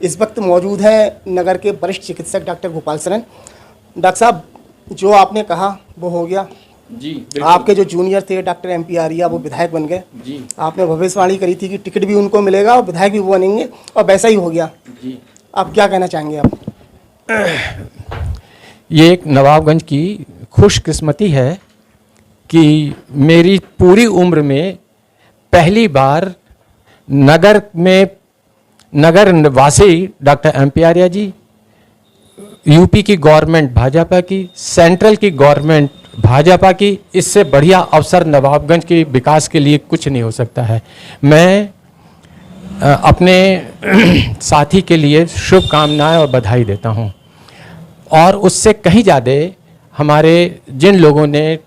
इस वक्त मौजूद हैं नगर के वरिष्ठ चिकित्सक डॉक्टर गोपाल सरन। डॉक्टर साहब, जो आपने कहा वो हो गया जी। आपके जो जूनियर थे डॉक्टर MP आर्या, वो विधायक बन गए जी। आपने भविष्यवाणी करी थी कि टिकट भी उनको मिलेगा और विधायक भी वो बनेंगे, और वैसा ही हो गया जी। आप क्या कहना चाहेंगे आप? ये एक नवाबगंज की खुशकिस्मती है कि मेरी पूरी उम्र में पहली बार नगर निवासी doctor MP Arya ji, UP की गवर्नमेंट भाजपा की, सेंट्रल की गवर्नमेंट भाजपा की, इससे बढ़िया अवसर नवाबगंज के विकास के लिए कुछ नहीं हो सकता है। मैं अपने साथी के लिए शुभकामनाएं और बधाई देता हूं, और उससे कहीं ज़्यादा हमारे जिन लोगों ने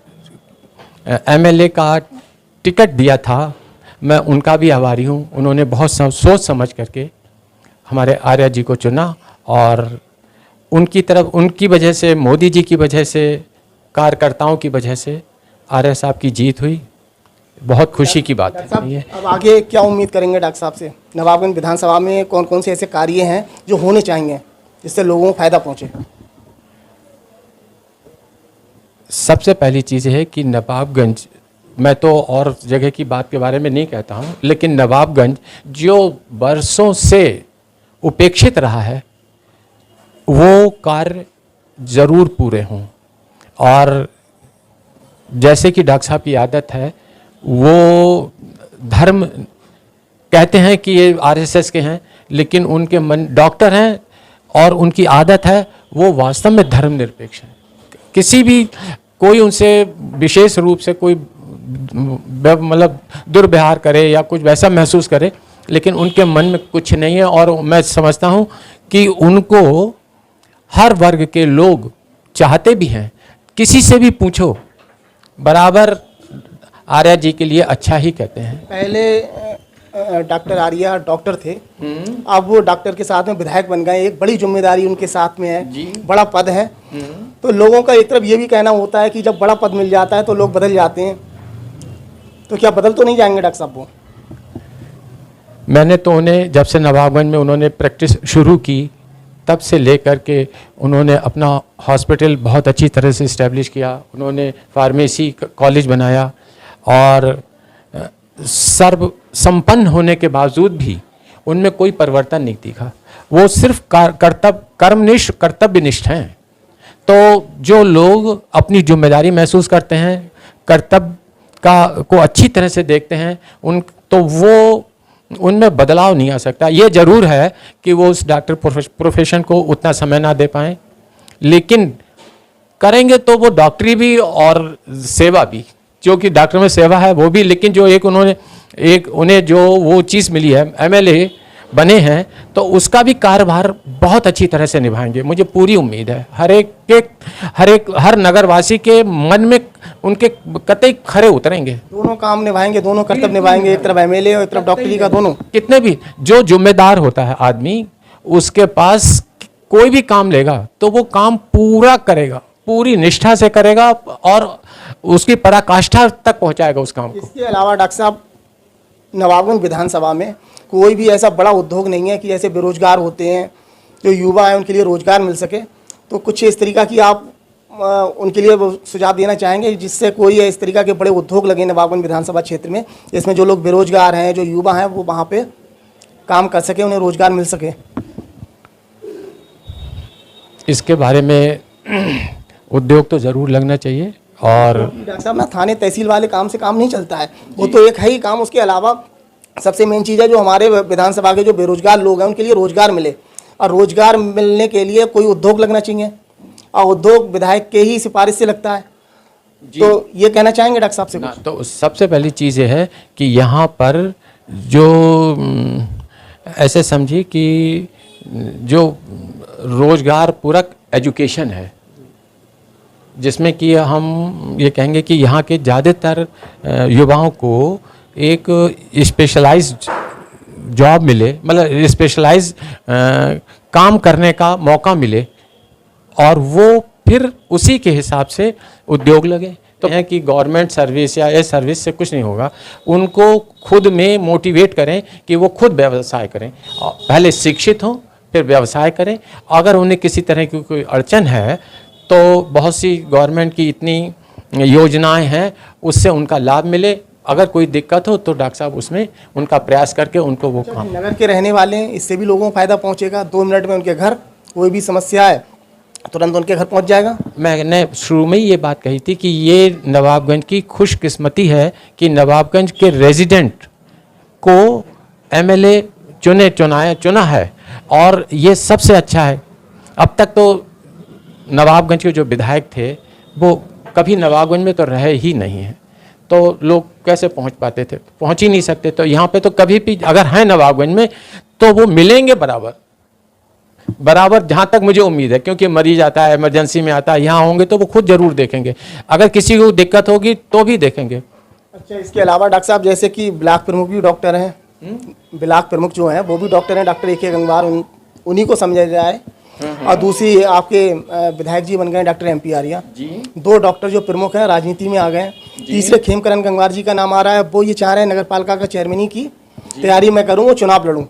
MLA का टिकट दिया था, मैं उनका भी आभारी हूं। उन्होंने बहुत सोच समझ करके हमारे आर्या जी को चुना, और उनकी वजह से, मोदी जी की वजह से, कार्यकर्ताओं की वजह से आर्या साहब की जीत हुई। बहुत खुशी की बात है। अब आगे क्या उम्मीद करेंगे डॉक्टर साहब से? नवाबगंज विधानसभा में कौन कौन से ऐसे कार्य हैं जो होने चाहिए जिससे लोगों को फायदा पहुंचे? सबसे पहली चीज़ है कि नवाबगंज, मैं तो और जगह की बात के बारे में नहीं कहता हूँ, लेकिन नवाबगंज जो बरसों से उपेक्षित रहा है, वो कार्य ज़रूर पूरे हों। और जैसे कि डॉक्टर साहब की आदत है, वो धर्म कहते हैं कि ये RSS के हैं, लेकिन उनके मन डॉक्टर हैं और उनकी आदत है वो वास्तव में धर्मनिरपेक्ष है। किसी भी कोई उनसे विशेष रूप से कोई मतलब दुर्व्यवहार करे या कुछ वैसा महसूस करे, लेकिन उनके मन में कुछ नहीं है। और मैं समझता हूँ कि उनको हर वर्ग के लोग चाहते भी हैं। किसी से भी पूछो, बराबर आर्या जी के लिए अच्छा ही कहते हैं। पहले डॉक्टर आर्या डॉक्टर थे, अब वो डॉक्टर के साथ में विधायक बन गए। एक बड़ी जिम्मेदारी उनके साथ में है, बड़ा पद है। तो लोगों का एक तरफ ये भी कहना होता है कि जब बड़ा पद मिल जाता है तो लोग बदल जाते हैं, तो क्या बदल तो नहीं जाएंगे डॉक्टर साहब वो? मैंने तो उन्हें, जब से नवाबगंज में उन्होंने प्रैक्टिस शुरू की, तब से लेकर के उन्होंने अपना हॉस्पिटल बहुत अच्छी तरह से इस्टेब्लिश किया। उन्होंने फार्मेसी कॉलेज बनाया, और सर्व संपन्न होने के बावजूद भी उनमें कोई परिवर्तन नहीं दिखा। वो सिर्फ कर्तव्यनिष्ठ हैं। तो जो लोग अपनी जिम्मेदारी महसूस करते हैं, कर्तव्य को अच्छी तरह से देखते हैं, तो वो उनमें बदलाव नहीं आ सकता। ये ज़रूर है कि वो उस डॉक्टर प्रोफेशन को उतना समय ना दे पाएँ, लेकिन करेंगे तो वो डॉक्टरी भी और सेवा भी, जो कि डॉक्टर में सेवा है वो भी। लेकिन जो उन्हें जो वो चीज़ मिली है, MLA बने हैं, तो उसका भी कार्यभार बहुत अच्छी तरह से निभाएंगे, मुझे पूरी उम्मीद है। हर नगरवासी के मन में उनके कतई खरे उतरेंगे। दोनों काम निभाएंगे, दोनों कर्तव्य निभाएंगे, एक तरफ MLA और एक तरफ डॉक्टरी का, दोनों। कितने भी जो जिम्मेदार होता है आदमी, उसके पास कोई भी काम लेगा तो वो काम पूरा करेगा, पूरी निष्ठा से करेगा, और उसकी पराकाष्ठा तक पहुंचाएगा उस काम को। इसके अलावा डॉक्टर साहब, नवाबगंज विधानसभा में कोई भी ऐसा बड़ा उद्योग नहीं है कि जैसे बेरोजगार होते हैं, जो युवा हैं उनके लिए रोजगार मिल सके। तो कुछ इस तरीका की आप उनके लिए सुझाव देना चाहेंगे जिससे कोई इस तरीका के बड़े उद्योग लगे नवाबगंज विधानसभा क्षेत्र में, जिसमें जो लोग बेरोजगार हैं, जो युवा हैं, वो वहाँ पे काम कर सके, उन्हें रोजगार मिल सके? इसके बारे में उद्योग तो ज़रूर लगना चाहिए। और डॉक्टर साहब ना, थाने तहसील वाले काम से काम नहीं चलता है, वो तो एक है ही काम। उसके अलावा सबसे मेन चीज़ है जो हमारे विधानसभा के जो बेरोजगार लोग हैं उनके लिए रोजगार मिले, और रोजगार मिलने के लिए कोई उद्योग लगना चाहिए, और उद्योग विधायक के ही सिफारिश से लगता है। तो ये कहना चाहेंगे डॉक्टर साहब से कुछ? तो सबसे पहली चीज़ ये है कि यहाँ पर जो ऐसे समझिए कि जो रोजगार पूरक एजुकेशन है, जिसमें कि हम ये कहेंगे कि यहाँ के ज़्यादातर युवाओं को एक स्पेशलाइज्ड जॉब मिले, मतलब स्पेशलाइज्ड काम करने का मौका मिले, और वो फिर उसी के हिसाब से उद्योग लगे। तो है कि गवर्नमेंट सर्विस या ये सर्विस से कुछ नहीं होगा, उनको खुद में मोटिवेट करें कि वो खुद व्यवसाय करें, पहले शिक्षित हों, फिर व्यवसाय करें। अगर उन्हें किसी तरह की कोई अड़चन है तो बहुत सी गवर्नमेंट की इतनी योजनाएं हैं, उससे उनका लाभ मिले। अगर कोई दिक्कत हो तो डॉक्टर साहब उसमें उनका प्रयास करके उनको वो काम। नगर के रहने वाले हैं, इससे भी लोगों को फायदा पहुंचेगा। 2 मिनट में उनके घर कोई भी समस्या है तुरंत उनके घर पहुंच जाएगा। मैंने शुरू में ही ये बात कही थी कि ये नवाबगंज की खुशकिस्मती है कि नवाबगंज के रेजिडेंट को एमएलए चुना है, और ये सबसे अच्छा है। अब तक तो नवाबगंज के जो विधायक थे वो कभी नवाबगंज में तो रहे ही नहीं हैं, तो लोग कैसे पहुंच पाते थे? पहुंच ही नहीं सकते। तो यहाँ पे तो कभी भी अगर हैं नवाबगंज में तो वो मिलेंगे बराबर जहाँ तक मुझे उम्मीद है, क्योंकि मरीज आता है, इमरजेंसी में आता है, यहाँ होंगे तो वो खुद जरूर देखेंगे। अगर किसी को दिक्कत होगी तो भी देखेंगे। अच्छा, इसके अलावा डॉक्टर साहब जैसे कि ब्लॉक प्रमुख भी डॉक्टर हैं, ब्लॉक प्रमुख जो हैं वो भी डॉक्टर हैं, डॉक्टर AK गंगवार, उन्हीं को समझा जाए। और दूसरी आपके विधायक जी बन गए doctor MP Arya ji. 2 doctor जो प्रमुख हैं राजनीति में आ गए। तीसरे खेमकरण गंगवार जी का नाम आ रहा है। वो ये चाह रहे हैं नगर पालिका का चेयरमैनी की तैयारी मैं करूँ, वो चुनाव लड़ूँ।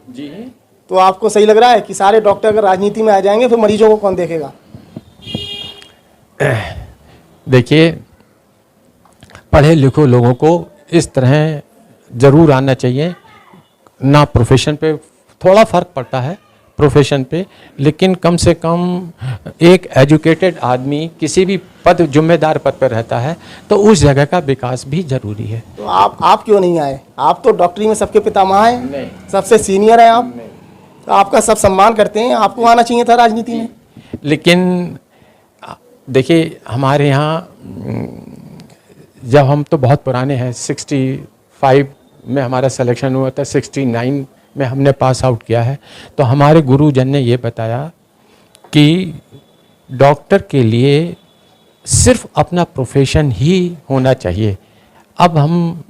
तो आपको सही लग रहा है कि सारे डॉक्टर अगर राजनीति में आ जाएंगे फिर मरीजों को कौन देखेगा? देखिए, पढ़े लिखे लोगों को इस तरह जरूर आना चाहिए। ना प्रोफेशन पे थोड़ा फर्क पड़ता है प्रोफेशन पे, लेकिन कम से कम एक एजुकेटेड आदमी किसी भी पद, जिम्मेदार पद पर रहता है तो उस जगह का विकास भी जरूरी है। तो आप क्यों नहीं आए? आप तो डॉक्टरी में सबके पितामह हैं, सबसे सीनियर हैं आप, तो आपका सब सम्मान करते हैं, आपको आना चाहिए था राजनीति में। लेकिन देखिए, हमारे यहाँ जब हम तो बहुत पुराने हैं, 65 में हमारा सिलेक्शन हुआ था, 69 में हमने पास आउट किया है। तो हमारे गुरुजन ने ये बताया कि डॉक्टर के लिए सिर्फ अपना प्रोफेशन ही होना चाहिए। अब हम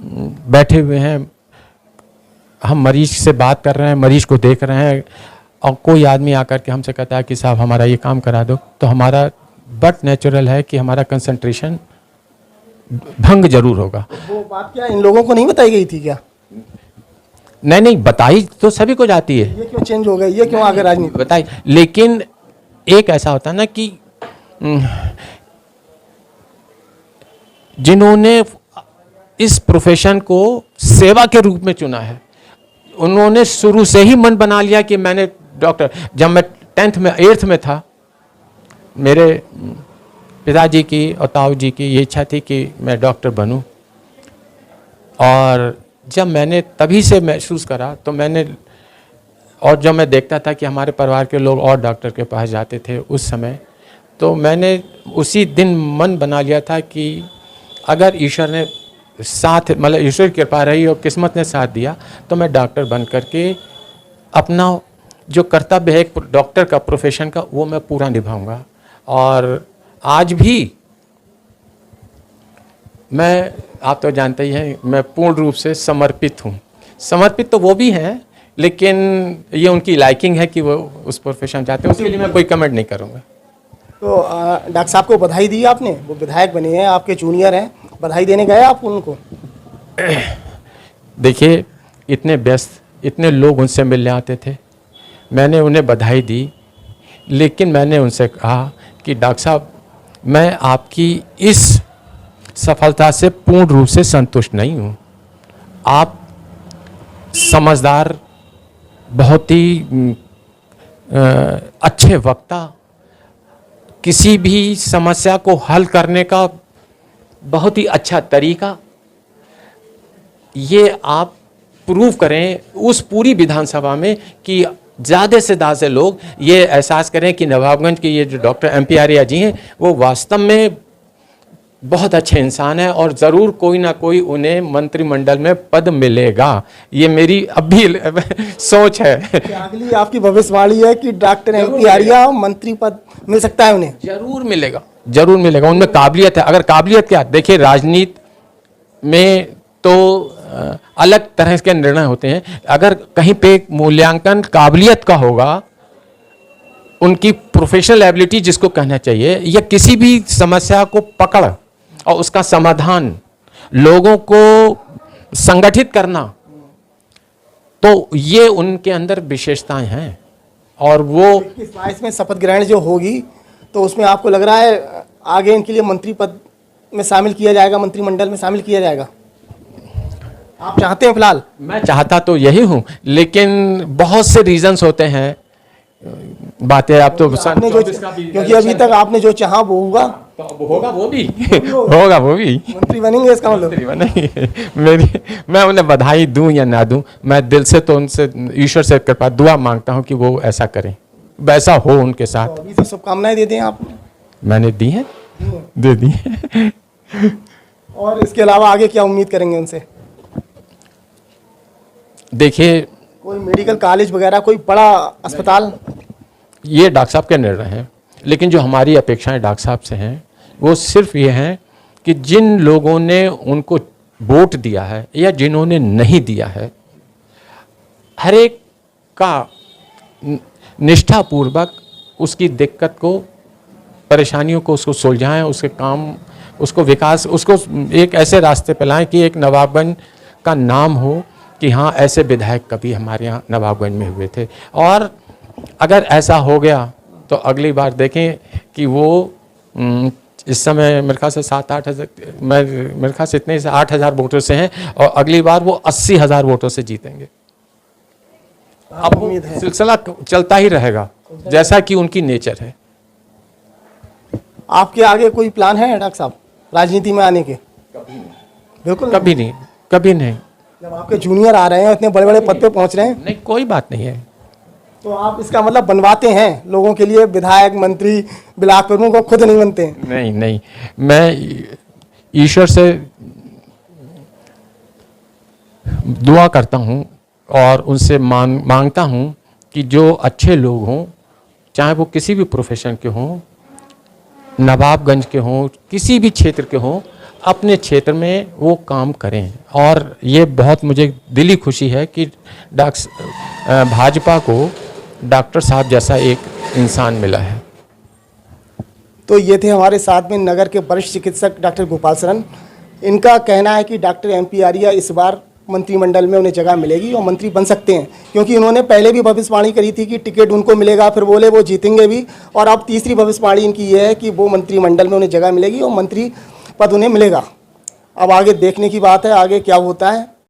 बैठे हुए हैं, हम मरीज से बात कर रहे हैं, मरीज को देख रहे हैं, और कोई आदमी आकर के हमसे कहता है कि साहब हमारा ये काम करा दो, तो हमारा बट नेचुरल है कि हमारा कंसंट्रेशन भंग जरूर होगा। वो बात क्या इन लोगों को नहीं बताई गई थी क्या? नहीं, बताई तो सभी को जाती है। ये क्यों चेंज हो गई? ये क्यों आगे राजनीति बताई? लेकिन एक ऐसा होता है ना कि जिन्होंने इस प्रोफेशन को सेवा के रूप में चुना है, उन्होंने शुरू से ही मन बना लिया कि मैंने डॉक्टर। जब मैं 10th में 8th में था, मेरे पिताजी की और ताऊ जी की ये इच्छा थी कि मैं डॉक्टर बनूं, और जब मैंने तभी से महसूस करा तो मैंने, और जब मैं देखता था कि हमारे परिवार के लोग और डॉक्टर के पास जाते थे उस समय, तो मैंने उसी दिन मन बना लिया था कि अगर ईश्वर ने साथ, मतलब ईश्वर की कृपा रही और किस्मत ने साथ दिया, तो मैं डॉक्टर बन करके अपना जो कर्तव्य है एक डॉक्टर का, प्रोफेशन का, वो मैं पूरा निभाऊंगा। और आज भी मैं, आप तो जानते ही हैं, मैं पूर्ण रूप से समर्पित हूँ। समर्पित तो वो भी हैं, लेकिन ये उनकी लाइकिंग है कि वो उस प्रोफेशन चाहते हैं, उसके लिए मैं कोई कमेंट नहीं करूँगा। तो डॉक्टर साहब को बधाई दी आपने, वो विधायक बने हैं, आपके जूनियर हैं, बधाई देने गए आप उनको? देखिए, इतने व्यस्त, इतने लोग उनसे मिलने आते थे, मैंने उन्हें बधाई दी, लेकिन मैंने उनसे कहा कि डॉक्टर साहब, मैं आपकी इस सफलता से पूर्ण रूप से संतुष्ट नहीं हूँ। आप समझदार, बहुत ही अच्छे वक्ता, किसी भी समस्या को हल करने का बहुत ही अच्छा तरीका, ये आप प्रूव करें उस पूरी विधानसभा में कि ज़्यादा से ज़्यादा लोग ये एहसास करें कि नवाबगंज के ये जो डॉक्टर MP आर्या जी हैं वो वास्तव में बहुत अच्छे इंसान हैं, और ज़रूर कोई ना कोई उन्हें मंत्रिमंडल में पद मिलेगा। ये मेरी अब भी सोच है। अगली आपकी भविष्यवाणी है कि डॉक्टर MP आर्या मंत्री पद मिल सकता है उन्हें? जरूर मिलेगा, जरूर मिलेगा। उनमें काबिलियत है। अगर काबिलियत क्या, देखिए, राजनीति में तो अलग तरह के निर्णय होते हैं। अगर कहीं पे मूल्यांकन काबिलियत का होगा, उनकी प्रोफेशनल एबिलिटी जिसको कहना चाहिए, या किसी भी समस्या को पकड़ और उसका समाधान, लोगों को संगठित करना, तो ये उनके अंदर विशेषताएं हैं। और वो 21-22 में शपथ ग्रहण जो होगी तो उसमें आपको लग रहा है आगे इनके लिए मंत्री पद में शामिल किया जाएगा, मंत्रिमंडल में शामिल किया जाएगा? आप चाहते हैं फिलहाल? मैं चाहता तो यही हूँ, लेकिन बहुत से रीजंस होते हैं, बातें आप तो आपने जो, क्योंकि अभी तक आपने जो चाहा वो होगा, तो होगा वो भी होगा वो भी मंत्री बनेंगे इसका मतलब? नहीं, मैं उन्हें बधाई दूं या ना दूं, मैं दिल से तो उनसे ईश्वर से कृपा दुआ मांगता हूं कि वो ऐसा करें, वैसा हो उनके साथ। तो अभी से शुभकामनाएं दे दें आपने? मैंने दी हैं, दे दी हैं। और इसके अलावा आगे क्या उम्मीद करेंगे उनसे? देखिए, कोई मेडिकल कॉलेज वगैरह, कोई बड़ा अस्पताल? ये डॉक्टर साहब के निर्णय हैं, लेकिन जो हमारी अपेक्षाएं डॉक्टर साहब से हैं वो सिर्फ ये हैं कि जिन लोगों ने उनको वोट दिया है या जिन्होंने नहीं दिया है, हर एक का निष्ठापूर्वक उसकी दिक्कत को, परेशानियों को उसको सुलझाएं, उसके काम, उसको विकास, उसको एक ऐसे रास्ते पे लाएं कि एक नवाबगंज का नाम हो कि हाँ ऐसे विधायक कभी हमारे यहाँ नवाबगंज में हुए थे। और अगर ऐसा हो गया तो अगली बार देखें कि वो इस समय मेरे ख्याल से 7-8 हज़ार, मेरे ख्याल से इतने से 8,000 वोटों से हैं, और अगली बार वो 80,000 वोटों से जीतेंगे। अब उम्मीद है सिलसिला चलता ही रहेगा जैसा कि उनकी नेचर है। आपके आगे कोई प्लान है डॉक्टर साहब राजनीति में आने के? बिल्कुल कभी नहीं, कभी नहीं, जब आपके जूनियर आ रहे हैं, इतने बड़े बड़े पद पे पहुंच रहे हैं, नहीं, कोई बात नहीं है। तो आप इसका मतलब बनवाते हैं लोगों के लिए, विधायक, मंत्री, ब्लॉक प्रमुख, को खुद नहीं बनते हैं? नहीं नहीं, मैं ईश्वर से दुआ करता हूँ और उनसे मांगता हूँ कि जो अच्छे लोग हों, चाहे वो किसी भी प्रोफेशन के हों, नवाबगंज के हों, किसी भी क्षेत्र के हों, अपने क्षेत्र में वो काम करें। और ये बहुत मुझे दिली खुशी है कि भाजपा को डॉक्टर साहब जैसा एक इंसान मिला है। तो ये थे हमारे साथ में नगर के वरिष्ठ चिकित्सक डॉक्टर गोपाल शरण। इनका कहना है कि डॉक्टर MP आर्या इस बार मंत्रिमंडल में उन्हें जगह मिलेगी और मंत्री बन सकते हैं, क्योंकि उन्होंने पहले भी भविष्यवाणी करी थी कि टिकट उनको मिलेगा, फिर बोले वो जीतेंगे भी, और अब तीसरी भविष्यवाणी इनकी ये है कि वो मंत्रिमंडल में उन्हें जगह मिलेगी और मंत्री पद उन्हें मिलेगा। अब आगे देखने की बात है आगे क्या होता है।